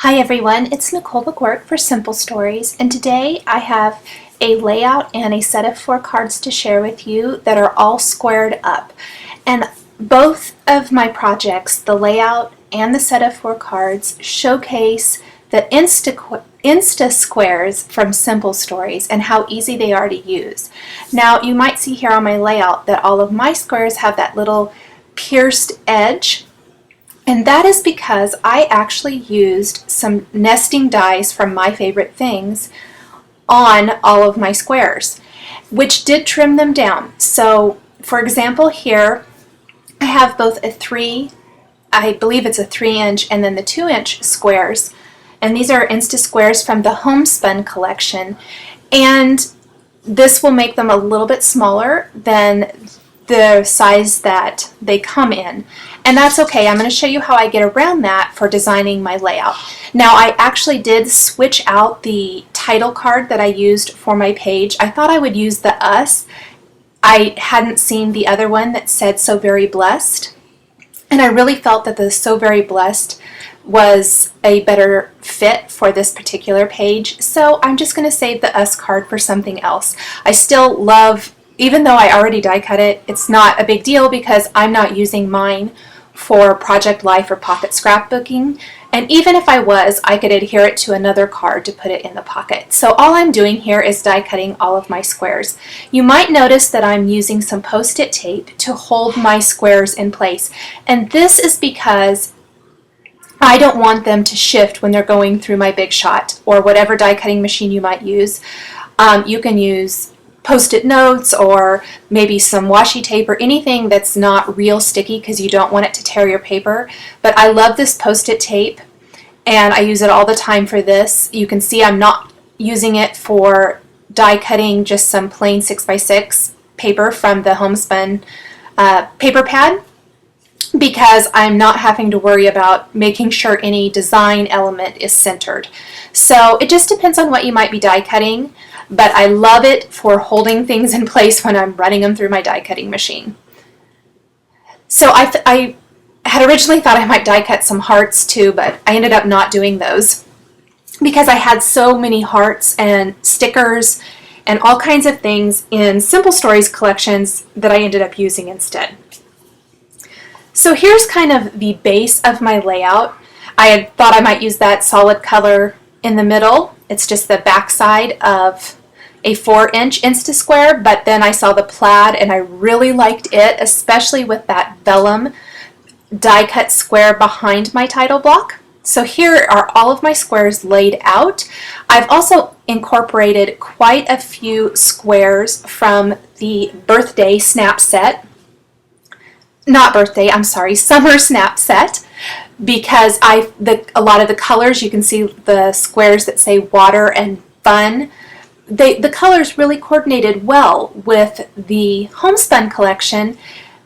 Hi everyone, it's Nicole McGuirk for Simple Stories, and today I have a layout and a set of 4 cards to share with you that are all squared up. And both of my projects, the layout and the set of 4 cards, showcase the Insta squares from Simple Stories and how easy they are to use. Now you might see here on my layout that all of my squares have that little pierced edge. And that is because I actually used some nesting dies from My Favorite Things on all of my squares, which did trim them down. So for example here, I have both I believe it's a 3-inch and then the 2-inch squares. And these are Insta squares from the Homespun collection. And this will make them a little bit smaller than the size that they come in. And that's okay. I'm going to show you how I get around that for designing my layout. Now I actually did switch out the title card that I used for my page. I thought I would use the us. I hadn't seen the other one that said So Very Blessed. And I really felt that the So Very Blessed was a better fit for this particular page. So I'm just going to save the us card for something else. I still love, even though I already die cut it, it's not a big deal because I'm not using mine for Project Life or pocket scrapbooking. And even if I was, I could adhere it to another card to put it in the pocket. So all I'm doing here is die cutting all of my squares. You might notice that I'm using some Post-it tape to hold my squares in place. And this is because I don't want them to shift when they're going through my Big Shot or whatever die cutting machine you might use. You can use Post-it notes or maybe some washi tape or anything that's not real sticky because you don't want it to tear your paper. But I love this Post-it tape and I use it all the time for this. You can see I'm not using it for die cutting just some plain 6x6 paper from the Homespun paper pad, because I'm not having to worry about making sure any design element is centered. So it just depends on what you might be die cutting, but I love it for holding things in place when I'm running them through my die cutting machine. So I had originally thought I might die cut some hearts too, but I ended up not doing those because I had so many hearts and stickers and all kinds of things in Simple Stories collections that I ended up using instead. So here's kind of the base of my layout. I had thought I might use that solid color in the middle. It's just the back side of a 4-inch Insta square, but then I saw the plaid and I really liked it, especially with that vellum die cut square behind my title block. So here are all of my squares laid out. I've also incorporated quite a few squares from the birthday snap set. Summer snap set, because a lot of the colors, you can see the squares that say water and fun. The colors really coordinated well with the Homespun collection,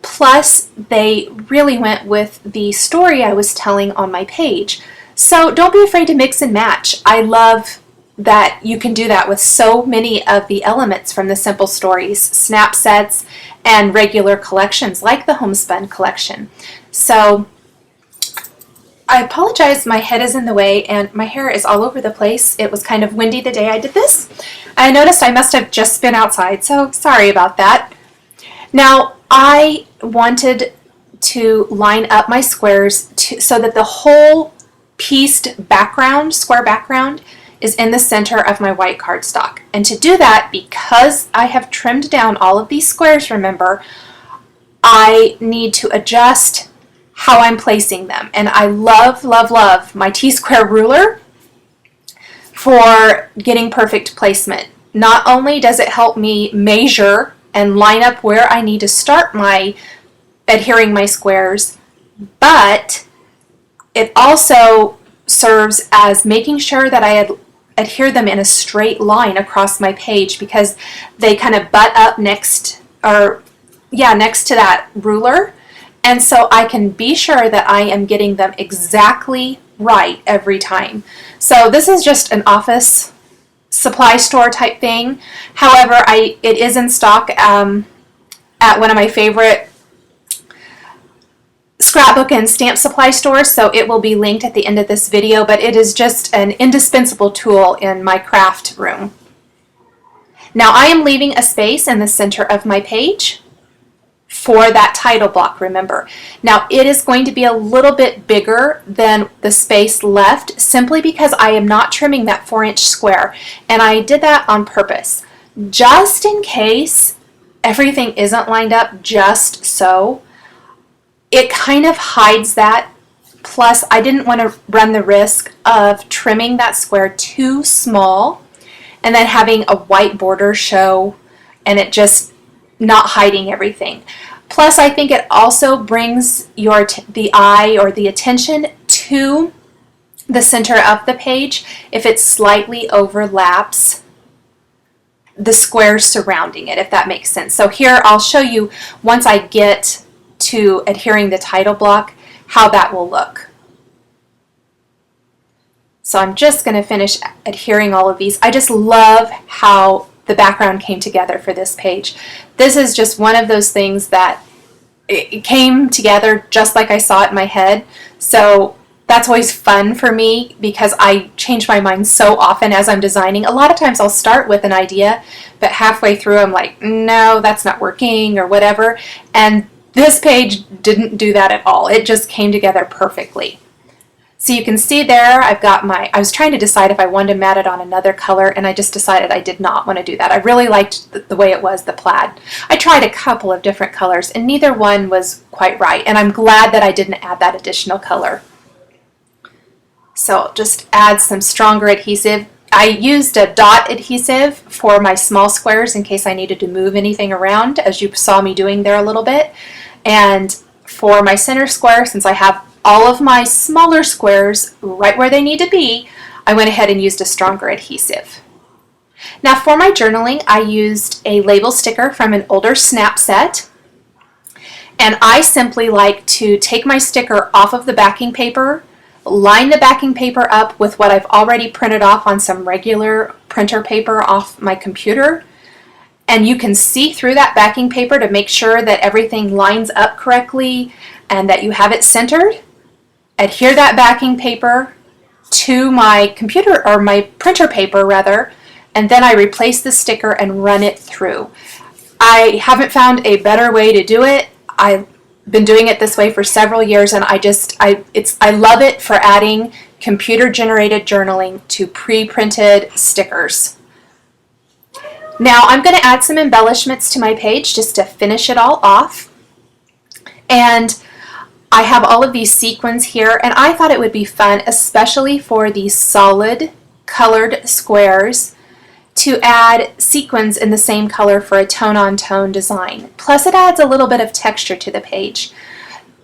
plus they really went with the story I was telling on my page. So don't be afraid to mix and match. I love that you can do that with so many of the elements from the Simple Stories snap sets and regular collections like the Homespun collection. So I apologize, my head is in the way and my hair is all over the place. It was kind of windy the day I did this. I noticed I must have just been outside, so sorry about that. Now I wanted to line up my squares so that the whole pieced background, square background, is in the center of my white cardstock. And to do that, because I have trimmed down all of these squares, remember, I need to adjust how I'm placing them. And I love, love, love my T-square ruler for getting perfect placement. Not only does it help me measure and line up where I need to start my adhering my squares, but it also serves as making sure that I adhere them in a straight line across my page, because they kind of butt up next to that ruler. And so I can be sure that I am getting them exactly right every time. So this is just an office supply store type thing. However, it is in stock at one of my favorite scrapbook and stamp supply store, so it will be linked at the end of this video, but it is just an indispensable tool in my craft room. Now I am leaving a space in the center of my page for that title block, remember. Now it is going to be a little bit bigger than the space left simply because I am not trimming that 4-inch square, and I did that on purpose. Just in case everything isn't lined up just so, it kind of hides that. Plus, I didn't want to run the risk of trimming that square too small and then having a white border show and it just not hiding everything. Plus, I think it also brings the eye or the attention to the center of the page if it slightly overlaps the squares surrounding it, if that makes sense. So here I'll show you once I get to adhering the title block how that will look. So I'm just going to finish adhering all of these. I just love how the background came together for this page. This is just one of those things that it came together just like I saw it in my head. So that's always fun for me because I change my mind so often as I'm designing. A lot of times I'll start with an idea, but halfway through I'm like, no, that's not working or whatever. And this page didn't do that at all. It just came together perfectly. So you can see there I've got I was trying to decide if I wanted to mat it on another color, and I just decided I did not want to do that. I really liked the way it was, the plaid. I tried a couple of different colors and neither one was quite right, and I'm glad that I didn't add that additional color. So just add some stronger adhesive. I used a dot adhesive for my small squares in case I needed to move anything around, as you saw me doing there a little bit. And for my center square, since I have all of my smaller squares right where they need to be, I went ahead and used a stronger adhesive. Now for my journaling, I used a label sticker from an older snap set. And I simply like to take my sticker off of the backing paper, line the backing paper up with what I've already printed off on some regular printer paper off my computer. And you can see through that backing paper to make sure that everything lines up correctly and that you have it centered. Adhere that backing paper to my computer, or my printer paper rather, and then I replace the sticker and run it through. I haven't found a better way to do it. I've been doing it this way for several years, and I love it for adding computer-generated journaling to pre-printed stickers. Now I'm going to add some embellishments to my page just to finish it all off. And I have all of these sequins here, and I thought it would be fun, especially for these solid colored squares, to add sequins in the same color for a tone-on-tone design. Plus it adds a little bit of texture to the page.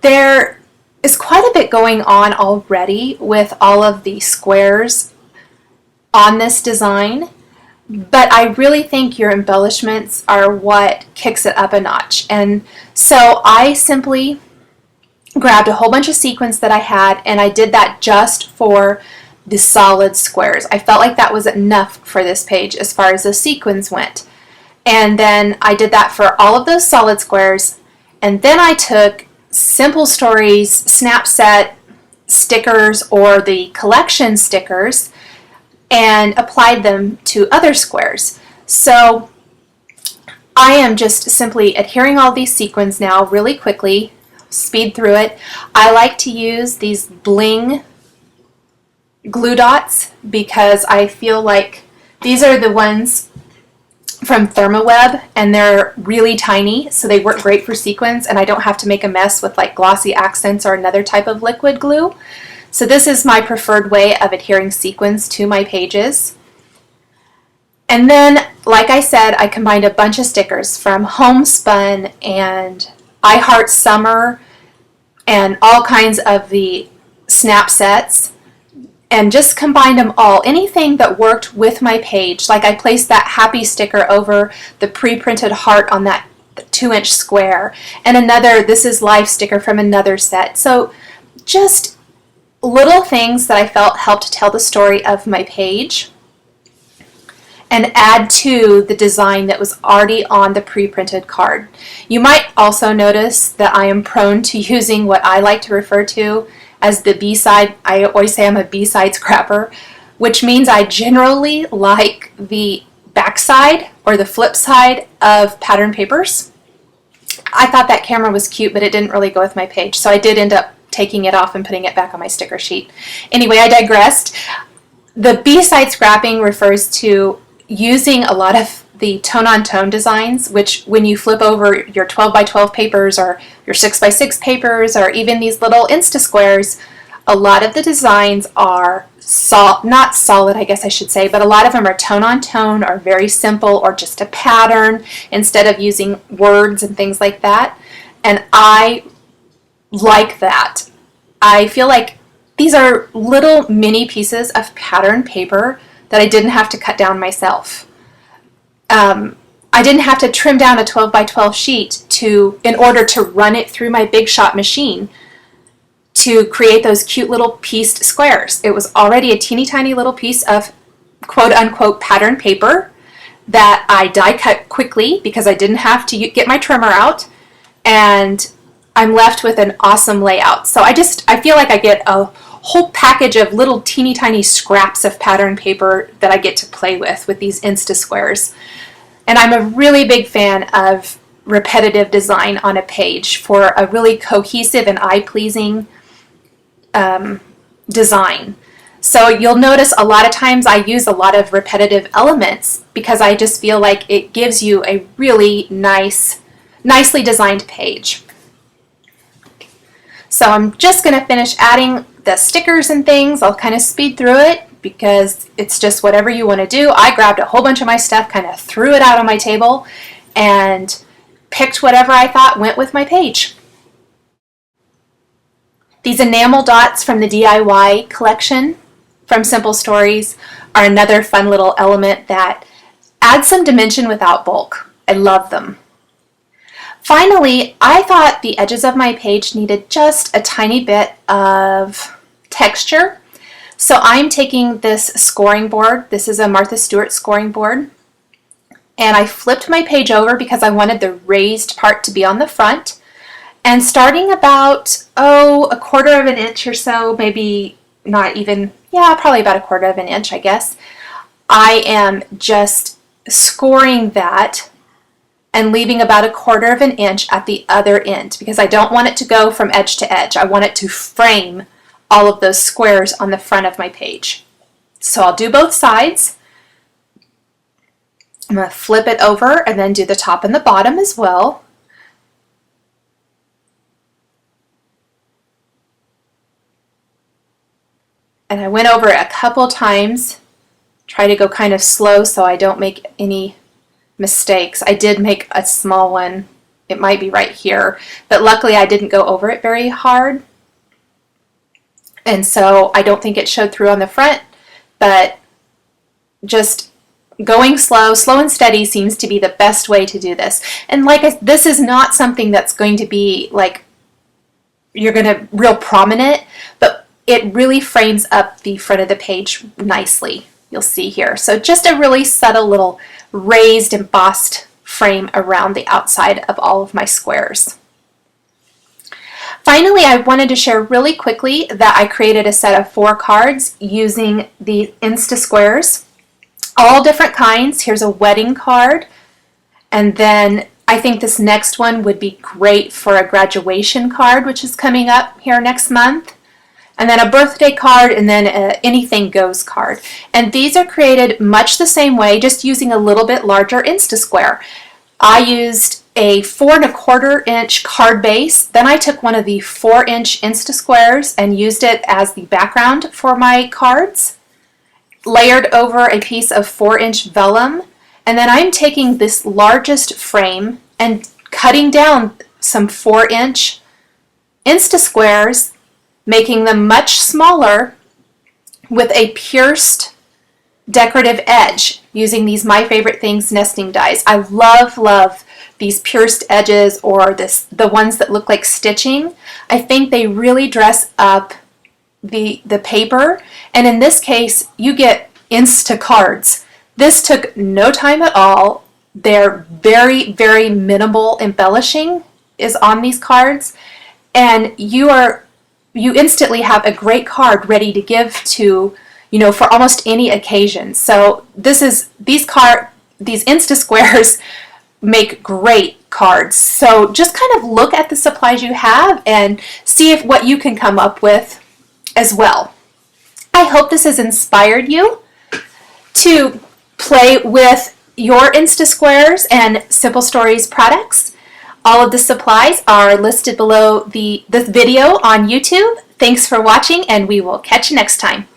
There is quite a bit going on already with all of the squares on this design, but I really think your embellishments are what kicks it up a notch. And so I simply grabbed a whole bunch of sequins that I had, and I did that just for the solid squares. I felt like that was enough for this page as far as the sequins went. And then I did that for all of those solid squares, and then I took Simple Stories snap set stickers or the collection stickers and applied them to other squares. So I am just simply adhering all these sequins now really quickly, speed through it. I like to use these bling glue dots because I feel like these are the ones from ThermaWeb, and they're really tiny, so they work great for sequins, and I don't have to make a mess with like glossy accents or another type of liquid glue. So this is my preferred way of adhering sequins to my pages. And then, like I said, I combined a bunch of stickers from Homespun and I Heart Summer and all kinds of the snap sets, and just combined them all. Anything that worked with my page. Like I placed that happy sticker over the pre-printed heart on that 2-inch square, and another This Is Life sticker from another set. So just little things that I felt helped tell the story of my page. and add to the design that was already on the pre-printed card. You might also notice that I am prone to using what I like to refer to as the B-side. I always say I'm a B-side scrapper, which means I generally like the backside or the flip side of pattern papers. I thought that camera was cute, but it didn't really go with my page, so I did end up taking it off and putting it back on my sticker sheet. Anyway, I digressed. The B-side scrapping refers to using a lot of the tone-on-tone designs, which when you flip over your 12 by 12 papers or your 6 by 6 papers or even these little Insta squares, a lot of the designs are not solid, I guess I should say, but a lot of them are tone-on-tone or very simple or just a pattern instead of using words and things like that. And I like that. I feel like these are little mini pieces of pattern paper that I didn't have to cut down myself. I didn't have to trim down a 12 by 12 sheet in order to run it through my Big Shot machine to create those cute little pieced squares. It was already a teeny tiny little piece of quote unquote pattern paper that I die cut quickly because I didn't have to get my trimmer out, and I'm left with an awesome layout. So I feel like I get a whole package of little teeny tiny scraps of pattern paper that I get to play with these Insta squares. And I'm a really big fan of repetitive design on a page for a really cohesive and eye-pleasing design. So you'll notice a lot of times I use a lot of repetitive elements because I just feel like it gives you a really nicely designed page. So I'm just going to finish adding the stickers and things. I'll kind of speed through it because it's just whatever you want to do. I grabbed a whole bunch of my stuff, kind of threw it out on my table, and picked whatever I thought went with my page. These enamel dots from the DIY collection from Simple Stories are another fun little element that adds some dimension without bulk. I love them. Finally, I thought the edges of my page needed just a tiny bit of texture. So I'm taking this scoring board. This is a Martha Stewart scoring board. And I flipped my page over because I wanted the raised part to be on the front. And starting about, a quarter of an inch or so, maybe not even, probably about a quarter of an inch, I guess, I am just scoring that and leaving about a quarter of an inch at the other end because I don't want it to go from edge to edge. I want it to frame all of those squares on the front of my page. So I'll do both sides. I'm going to flip it over and then do the top and the bottom as well. And I went over it a couple times, try to go kind of slow so I don't make any mistakes. I did make a small one. It might be right here, but luckily I didn't go over it very hard. And so I don't think it showed through on the front, but just going slow and steady seems to be the best way to do this. And this is not something that's going to be like you're going to real prominent, but it really frames up the front of the page nicely. You'll see here. So just a really subtle little raised embossed frame around the outside of all of my squares. Finally, I wanted to share really quickly that I created a set of 4 cards using the Insta squares, all different kinds. Here's a wedding card, and then I think this next one would be great for a graduation card, which is coming up here next month, and then a birthday card, and then a anything goes card. And these are created much the same way, just using a little bit larger Insta square. I used a 4 1/4 inch card base. Then I took one of the 4-inch Insta squares and used it as the background for my cards, layered over a piece of 4-inch vellum, and then I'm taking this largest frame and cutting down some 4-inch Insta squares, making them much smaller with a pierced decorative edge using these My Favorite Things nesting dies. I love these pierced edges, or the ones that look like stitching. I think they really dress up the paper, and in this case you get Insta cards. This took no time at all. They're very, very minimal embellishing is on these cards, and you instantly have a great card ready to give to, for almost any occasion. So these Insta Squares make great cards. So just kind of look at the supplies you have and see what you can come up with as well. I hope this has inspired you to play with your Insta Squares and Simple Stories products. All of the supplies are listed below this video on YouTube. Thanks for watching, and we will catch you next time.